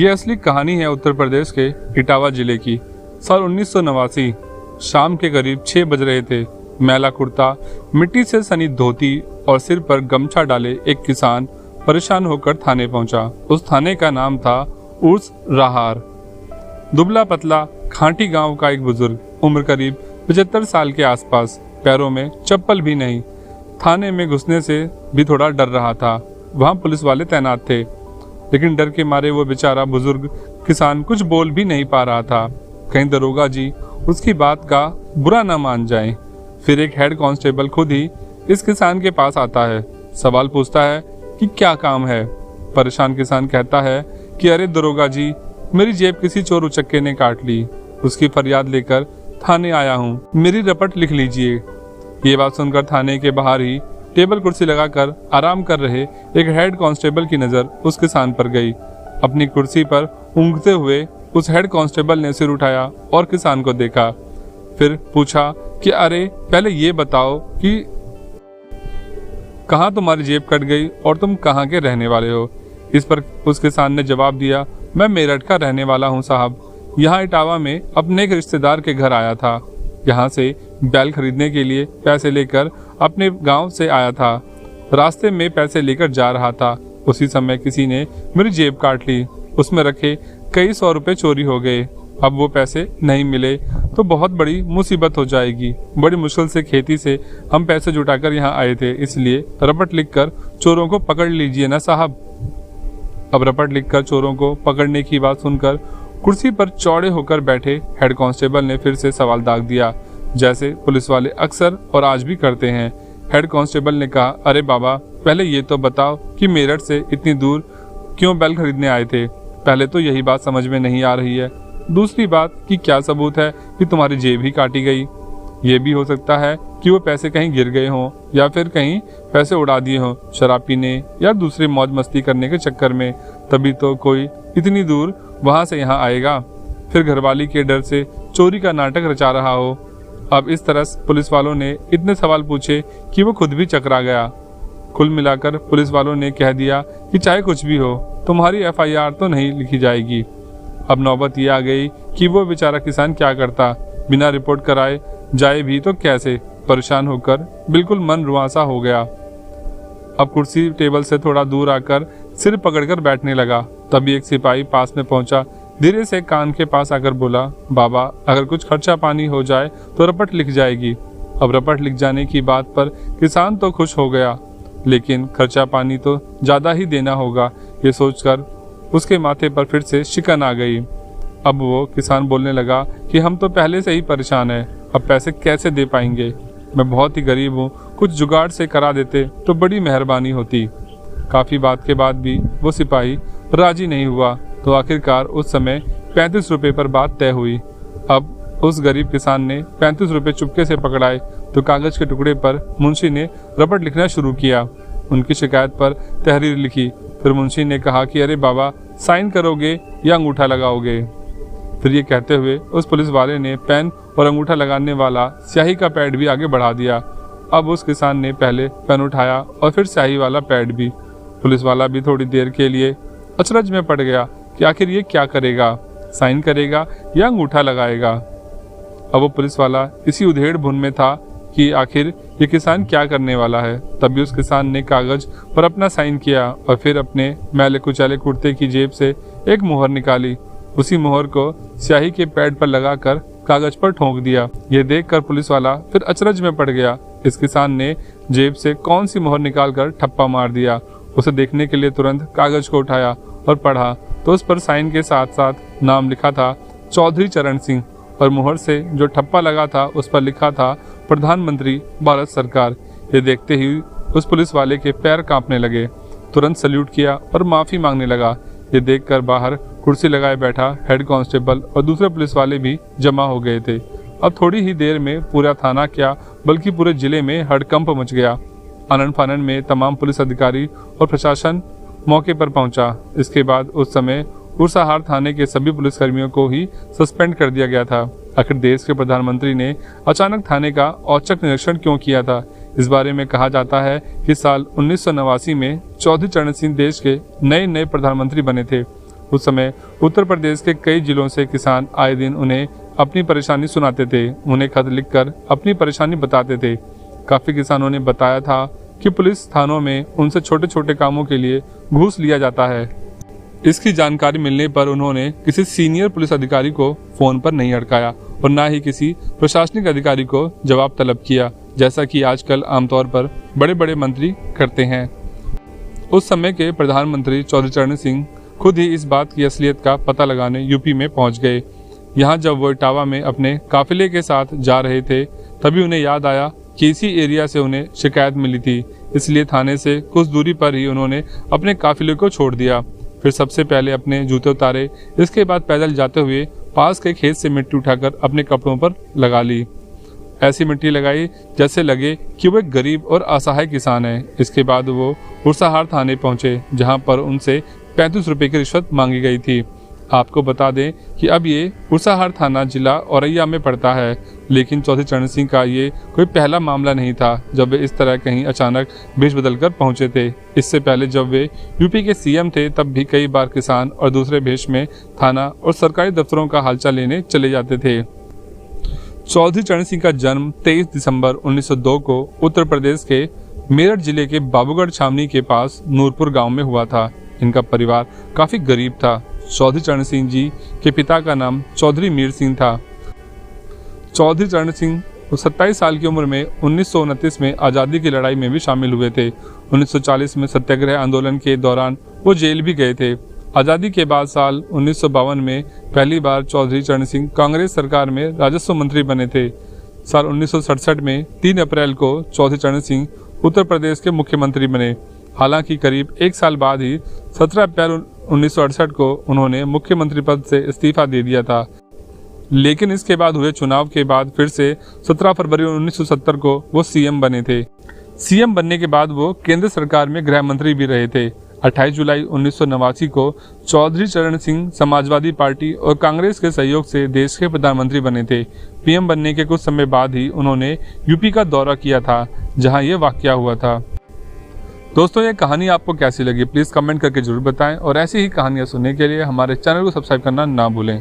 ये असली कहानी है उत्तर प्रदेश के इटावा जिले की। साल 1989 शाम के करीब 6 बज रहे थे। मैला कुर्ता, मिट्टी से सनी धोती और सिर पर गमछा डाले एक किसान परेशान होकर थाने पहुंचा। उस थाने का नाम था उर्स राहार। दुबला पतला खांटी गांव का एक बुजुर्ग, उम्र करीब 75 साल के आसपास, पैरों में चप्पल भी नहीं। थाने में घुसने से भी थोड़ा डर रहा था। वहां पुलिस वाले तैनात थे, लेकिन डर के मारे वो बेचारा बुजुर्ग किसान कुछ बोल भी नहीं पा रहा था। कहीं दरोगा जी उसकी बात का बुरा ना मान जाएं। फिर एक हेड कांस्टेबल खुद ही इस किसान के पास आता है। सवाल पूछता है कि क्या काम है। परेशान किसान कहता है कि अरे दरोगा जी, मेरी जेब किसी चोर उचक्के ने काट ली, उसकी फरियाद लेकर थाने आया हूँ, मेरी रपट लिख लीजिए। ये बात सुनकर थाने के बाहर ही टेबल कुर्सी लगाकर आराम कर रहे एक हेड कांस्टेबल की नजर उस किसान पर गई। अपनी कुर्सी पर ऊँघते हुए उस हेड कांस्टेबल ने सिर उठाया और किसान को देखा। फिर पूछा कि अरे पहले ये बताओ कि कहाँ तुम्हारी जेब कट गई और तुम कहाँ के रहने वाले हो। इस पर उस किसान ने जवाब दिया, मैं मेरठ का रहने वाला हूँ साहब, यहाँ इटावा में अपने एक रिश्तेदार के घर आया था। यहाँ से बैल खरीदने के लिए पैसे लेकर अपने गांव से आया था। रास्ते में पैसे लेकर जा रहा था, उसी समय किसी ने मेरी जेब काट ली। उसमें रखे कई 100 रुपए चोरी हो गए। अब वो पैसे नहीं मिले तो बहुत बड़ी मुसीबत हो जाएगी। बड़ी मुश्किल से खेती से हम पैसे जुटाकर यहाँ आए थे, इसलिए रपट लिखकर चोरों को पकड़ लीजिए ना साहब। अब रपट लिखकर चोरों को पकड़ने की बात सुनकर कुर्सी पर चौड़े होकर बैठे हेड कांस्टेबल ने फिर से सवाल दाग दिया, जैसे पुलिस वाले अक्सर और आज भी करते हैं। हेड कांस्टेबल ने कहा, अरे बाबा, पहले ये तो बताओ कि मेरठ से इतनी दूर क्यों बैल खरीदने आए थे। पहले तो यही बात समझ में नहीं आ रही है। दूसरी बात कि क्या सबूत है कि तुम्हारी जेब ही काटी गई। ये भी हो सकता है कि वो पैसे कहीं गिर गए हों या फिर कहीं पैसे उड़ा दिए हों शराब पीने या दूसरे मौज मस्ती करने के चक्कर में। तभी तो कोई इतनी दूर वहां से यहाँ आएगा, फिर घरवाली के डर से चोरी का नाटक रचा रहा हो। अब इस तरह पुलिस वालों ने इतने सवाल पूछे कि वो खुद भी चकरा गया। कुल मिलाकर पुलिस वालों ने कह दिया कि चाहे कुछ भी हो, तुम्हारी FIR तो नहीं लिखी जाएगी। अब नौबत ये आ गई कि वो बेचारा किसान क्या करता। बिना रिपोर्ट कराए जाए भी तो कैसे। परेशान होकर बिल्कुल मन रुआंसा हो गया। अब कुर्सी टेबल से थोड़ा दूर आकर सिर पकड़कर बैठने लगा। तभी एक सिपाही पास में पहुंचा, धीरे से कान के पास आकर बोला, बाबा, अगर कुछ खर्चा पानी हो जाए तो रपट लिख जाएगी। अब रपट लिख जाने की बात पर किसान तो खुश हो गया, लेकिन खर्चा पानी तो ज्यादा ही देना होगा, ये सोचकर उसके माथे पर फिर से शिकन आ गई। अब वो किसान बोलने लगा कि हम तो पहले से ही परेशान हैं, अब पैसे कैसे दे पाएंगे। मैं बहुत ही गरीब हूँ, कुछ जुगाड़ से करा देते तो बड़ी मेहरबानी होती। काफी बात के बाद भी वो सिपाही राजी नहीं हुआ, तो आखिरकार उस समय 35 रुपए पर बात तय हुई। अब उस गरीब किसान ने 35 रुपए चुपके से पकड़ाए तो कागज के टुकड़े पर मुंशी ने रपट लिखना शुरू किया। उनकी शिकायत पर तहरीर लिखी। फिर मुंशी ने कहा कि अरे बाबा, साइन करोगे या अंगूठा लगाओगे। फिर ये कहते हुए उस पुलिस वाले ने पेन और अंगूठा लगाने वाला स्याही का पैड भी आगे बढ़ा दिया। अब उस किसान ने पहले पेन उठाया और फिर स्याही वाला पैड भी। पुलिस वाला भी थोड़ी देर के लिए अचरज में पड़ गया कि आखिर ये क्या करेगा, साइन करेगा या अंगूठा लगाएगा। अब वो पुलिस वाला इसी उधेड़ भुन में था कि आखिर ये किसान क्या करने वाला है। तभी उस किसान ने कागज पर अपना साइन किया और फिर अपने मैले कुचैले कुर्ते की जेब से एक मोहर निकाली। उसी मोहर को स्याही के पैड पर लगाकर कागज पर ठोंक दिया। ये देखकर पुलिस वाला फिर अचरज में पड़ गया। इस किसान ने जेब से कौन सी मोहर निकालकर ठप्पा मार दिया। उसे देखने के लिए तुरंत कागज को उठाया और पढ़ा तो उस पर साइन के साथ साथ नाम लिखा था चौधरी चरण सिंह, और मोहर से जो ठप्पा लगा था उस पर लिखा था प्रधानमंत्री भारत सरकार। ये देखते ही उस पुलिस वाले के पैर कांपने लगे। तुरंत सल्यूट किया और माफी मांगने लगा। ये देखकर बाहर कुर्सी लगाए बैठा हेड कांस्टेबल और दूसरे पुलिस वाले भी जमा हो गए थे। अब थोड़ी ही देर में पूरा थाना क्या बल्कि पूरे जिले में हड़कंप मच गया। आनन फानन में तमाम पुलिस अधिकारी और प्रशासन मौके पर पहुंचा। इसके बाद उस समय उर्साहार थाने के सभी पुलिसकर्मियों को ही सस्पेंड कर दिया गया था। आखिर देश के प्रधानमंत्री ने अचानक थाने का औचक निरीक्षण क्यों किया था, इस बारे में कहा जाता है कि साल 1989 में चौधरी चरण सिंह देश के नए प्रधानमंत्री बने थे। उस समय उत्तर प्रदेश के कई जिलों से किसान आए दिन उन्हें अपनी परेशानी सुनाते थे, उन्हें खत लिखकर अपनी परेशानी बताते थे। काफ़ी किसानों ने बताया था कि पुलिस थानों में उनसे छोटे छोटे कामों के लिए घूस लिया जाता है। इसकी जानकारी मिलने पर उन्होंने किसी सीनियर पुलिस अधिकारी को फ़ोन पर नहीं अटकाया और ना ही किसी प्रशासनिक अधिकारी को जवाब तलब किया, जैसा कि आजकल आमतौर पर बड़े बड़े मंत्री करते हैं। उस समय के प्रधानमंत्री चौधरी चरण सिंह खुद ही इस बात की असलियत का पता लगाने यूपी में पहुंच गए। यहाँ जब वो इटावा में अपने काफिले के साथ जा रहे थे, तभी उन्हें याद आया कि इसी एरिया से उन्हें शिकायत मिली थी, इसलिए थाने से कुछ दूरी पर ही उन्होंने अपने काफिले को छोड़ दिया। फिर सबसे पहले अपने जूते उतारे, इसके बाद पैदल जाते हुए पास के खेत से मिट्टी उठाकर अपने कपड़ों पर लगा ली। ऐसी मिट्टी लगाई जैसे लगे कि वो एक गरीब और असहाय किसान है। इसके बाद वो उर्साहार थाने पहुंचे, जहां पर उनसे 35 रुपये की रिश्वत मांगी गई थी। आपको बता दें कि अब ये उर्साहार थाना जिला औरैया में पड़ता है, लेकिन चौधरी चरण सिंह का ये कोई पहला मामला नहीं था जब वे इस तरह कहीं अचानक भेष बदल कर पहुंचे थे। इससे पहले जब वे यूपी के सीएम थे, तब भी कई बार किसान और दूसरे भेष में थाना और सरकारी दफ्तरों का हालचाल लेने चले जाते थे। चौधरी चरण सिंह का जन्म 23 दिसंबर 1902 को उत्तर प्रदेश के मेरठ जिले के बाबूगढ़ छावनी के पास नूरपुर गांव में हुआ था। इनका परिवार काफी गरीब था। चौधरी चरण सिंह जी के पिता का नाम चौधरी मीर सिंह था। चौधरी चरण सिंह 27 साल की उम्र में 1929 में आज़ादी की लड़ाई में भी शामिल हुए थे। 1940 में सत्याग्रह आंदोलन के दौरान वो जेल भी गए थे। आज़ादी के बाद साल 1952 में पहली बार चौधरी चरण सिंह कांग्रेस सरकार में राजस्व मंत्री बने थे। साल 1967 में 3 अप्रैल को चौधरी चरण सिंह उत्तर प्रदेश के मुख्यमंत्री बने। हालांकि करीब एक साल बाद ही 17 अप्रैल 1968 को उन्होंने मुख्यमंत्री पद से इस्तीफा दे दिया था, लेकिन इसके बाद हुए चुनाव के बाद फिर से 17 फरवरी 1970 को वो सीएम बने थे। सीएम बनने के बाद वो केंद्र सरकार में गृह मंत्री भी रहे थे। 28 जुलाई 1989 को चौधरी चरण सिंह समाजवादी पार्टी और कांग्रेस के सहयोग से देश के प्रधानमंत्री बने थे। पीएम बनने के कुछ समय बाद ही उन्होंने यूपी का दौरा किया था, जहां ये वाकया हुआ था। दोस्तों, ये कहानी आपको कैसी लगी प्लीज़ कमेंट करके जरूर बताएं और ऐसी ही कहानियां सुनने के लिए हमारे चैनल को सब्सक्राइब करना ना भूलें।